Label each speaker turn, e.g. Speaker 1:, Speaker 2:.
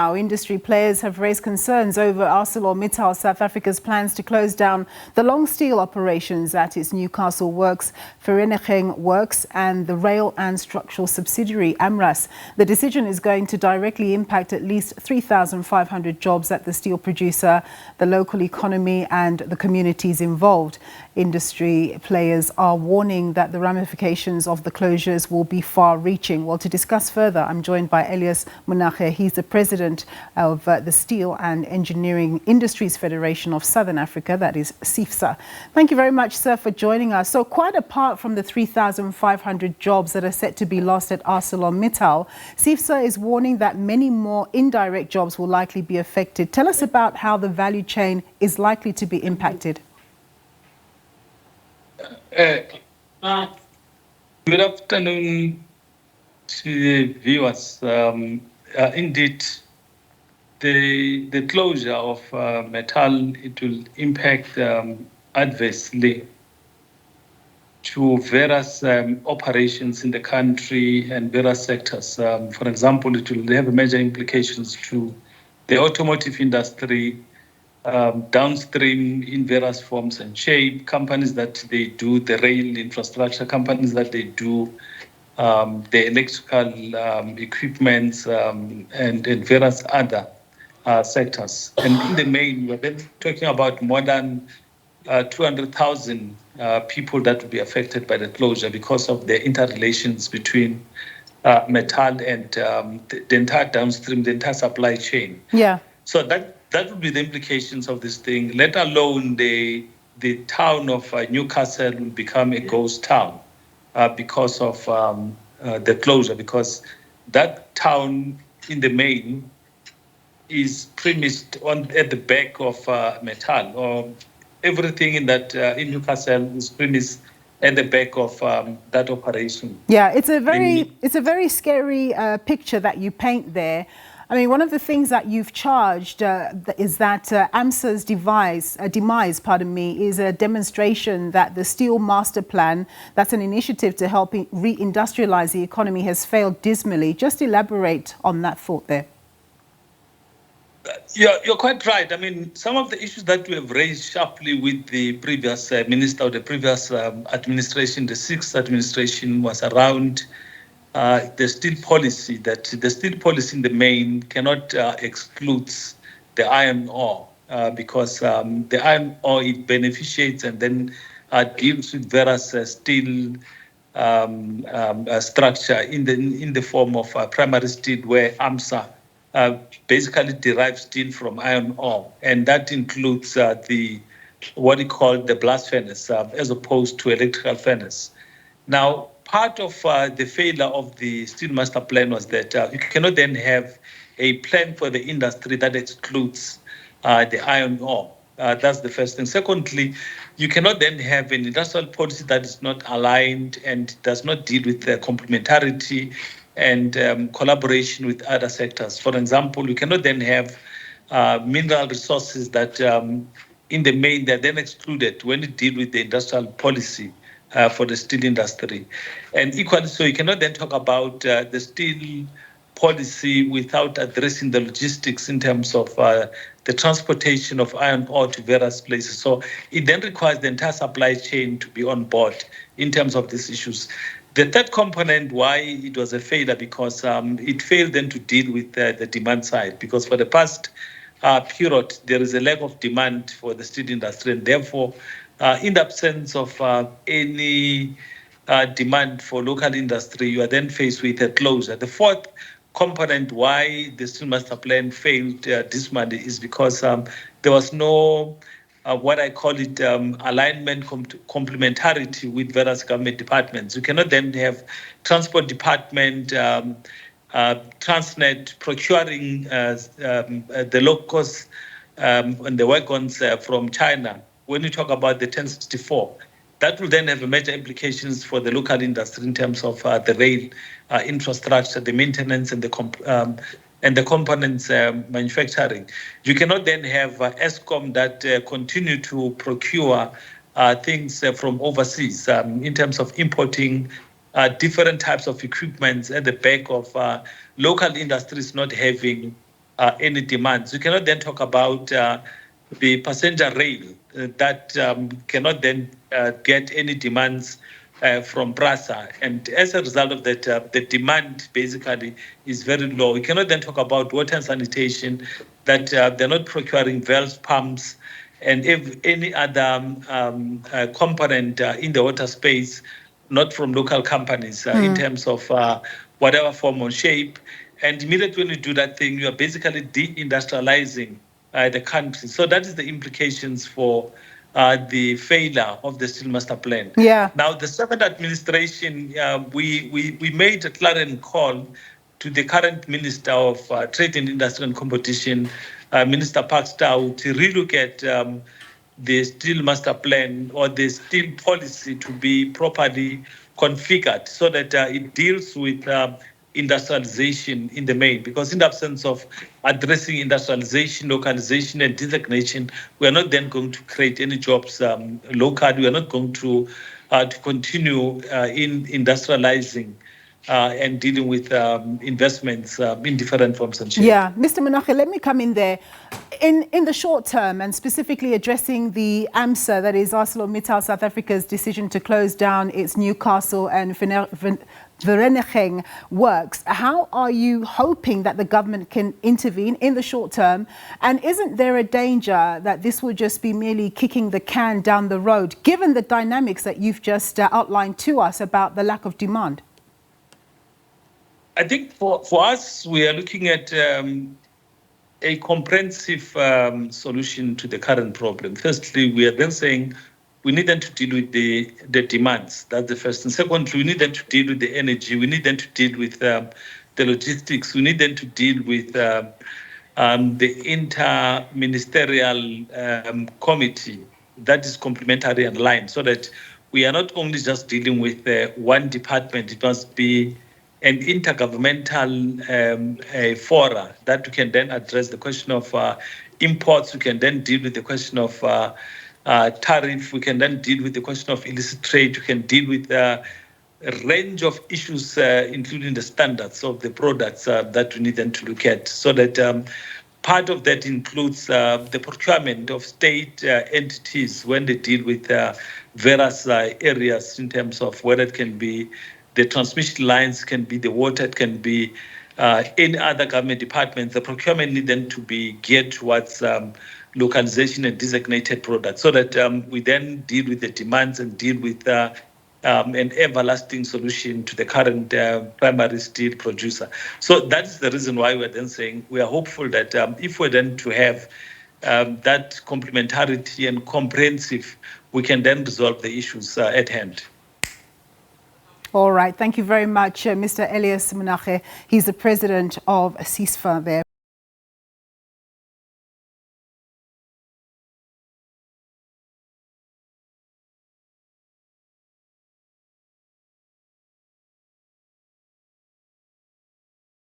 Speaker 1: Our industry players have raised concerns over Arcelormittal South Africa's plans to close down the long steel operations at its Newcastle Works, Vereeniging Works and the rail and structural subsidiary AMRAS. The decision is going to directly impact at least 3,500 jobs at the steel producer, the local economy and the communities involved. Industry players are warning that the ramifications of the closures will be far-reaching. Well, to discuss further, I'm joined by Elias Monage. He's the president of the Steel and Engineering Industries Federation of Southern Africa, that is SEIFSA. Thank you very much, sir, for joining us. So quite apart from the 3,500 jobs that are set to be lost at ArcelorMittal, SEIFSA is warning that many more indirect jobs will likely be affected. Tell us about how the value chain is likely to be impacted.
Speaker 2: Good afternoon to the viewers. Indeed, the closure of Metal, it will impact adversely to various operations in the country and various sectors. For example, it will have major implications to the automotive industry, downstream in various forms and shape, companies that they do the rail infrastructure, companies that they do the electrical equipment and various other sectors. And in the main, we're then talking about more than 200,000 people that will be affected by the closure because of the interrelations between Metal and the entire downstream, the entire supply chain.
Speaker 1: Yeah.
Speaker 2: So that would be the implications of this thing, let alone the town of Newcastle will become a ghost town because of the closure, because that town in the main is premised at the back of Metal, or everything in that in Newcastle is premised at the back of that operation.
Speaker 1: Yeah, it's a very scary picture that you paint there. I mean, one of the things that you've charged is that AMSA's demise, is a demonstration that the Steel Master Plan, that's an initiative to help reindustrialize the economy, has failed dismally. Just elaborate on that thought there.
Speaker 2: Yeah, you're quite right. I mean, some of the issues that we have raised sharply with the previous minister, or the previous administration, the sixth administration, was around the steel policy, that the steel policy in the main cannot exclude the iron ore because the iron ore, it beneficiates and then deals with various steel structure in the form of primary steel, where AMSA basically derives steel from iron ore, and that includes what we call the blast furnace as opposed to electrical furnace. Now, part of the failure of the Steel Master Plan was that you cannot then have a plan for the industry that excludes the iron ore. That's the first thing. Secondly, you cannot then have an industrial policy that is not aligned and does not deal with the complementarity and collaboration with other sectors. For example, you cannot then have mineral resources that in the main, they're then excluded when you deal with the industrial policy for the steel industry. And equally so, you cannot then talk about the steel policy without addressing the logistics in terms of the transportation of iron ore to various places. So it then requires the entire supply chain to be on board in terms of these issues. The third component why it was a failure, because it failed then to deal with the demand side, because for the past period, there is a lack of demand for the steel industry, and therefore, in the absence of any demand for local industry, you are then faced with a closure. The fourth component why the Steel Master Plan failed dismally is because there was no, what I call it, alignment, complementarity with various government departments. You cannot then have Transport Department, Transnet procuring the low-cost and the wagons from China. When you talk about the 1064, that will then have major implications for the local industry in terms of the rail infrastructure, the maintenance, and the components manufacturing. You cannot then have ESCOM that continue to procure things from overseas in terms of importing different types of equipment at the back of local industries not having any demands. You cannot then talk about the passenger rail that cannot then get any demands from PRASA. And as a result of that, the demand basically is very low. We cannot then talk about water and sanitation, that they're not procuring valves, pumps, and any other component in the water space, not from local companies in terms of whatever form or shape. And immediately when you do that thing, you are basically deindustrializing the country. So that is the implications for the failure of the Steel Master Plan.
Speaker 1: Yeah.
Speaker 2: Now, the second administration, we made a clarion call to the current Minister of Trade and Industry and Competition, Minister Pakstow, to relook at the Steel Master Plan or the steel policy to be properly configured so that it deals with industrialization in the main, because in the absence of addressing industrialization, localization, and designation, we are not then going to create any jobs locally. We are not going to continue in industrializing and dealing with investments in different forms and shapes.
Speaker 1: Yeah, Mr. Monage, let me come in there. In the short term, and specifically addressing the AMSA, that is Arcelormittal South Africa's decision to close down its Newcastle and Vereeniging Works, how are you hoping that the government can intervene in the short term? And isn't there a danger that this will just be merely kicking the can down the road, given the dynamics that you've just outlined to us about the lack of demand?
Speaker 2: I think for us, we are looking at a comprehensive solution to the current problem. Firstly, we are then saying we need them to deal with the demands. That's the first. And secondly, we need them to deal with the energy. We need them to deal with the logistics. We need them to deal with the inter-ministerial committee that is complementary and aligned, so that we are not only just dealing with one department. It must be an intergovernmental fora that we can then address the question of imports. We can then deal with the question of tariff. We can then deal with the question of illicit trade. We can deal with a range of issues, including the standards of the products that we need them to look at. So that part of that includes the procurement of state entities when they deal with various areas in terms of whether it can be the transmission lines, can be the water, it can be any other government departments. The procurement need them to be geared towards localization and designated products, so that we then deal with the demands and deal with an everlasting solution to the current primary steel producer. So that's the reason why we're then saying we are hopeful that if we're then to have that complementarity and comprehensive, we can then resolve the issues at hand.
Speaker 1: All right. Thank you very much, Mr. Elias Monage. He's the president of SEIFSA there.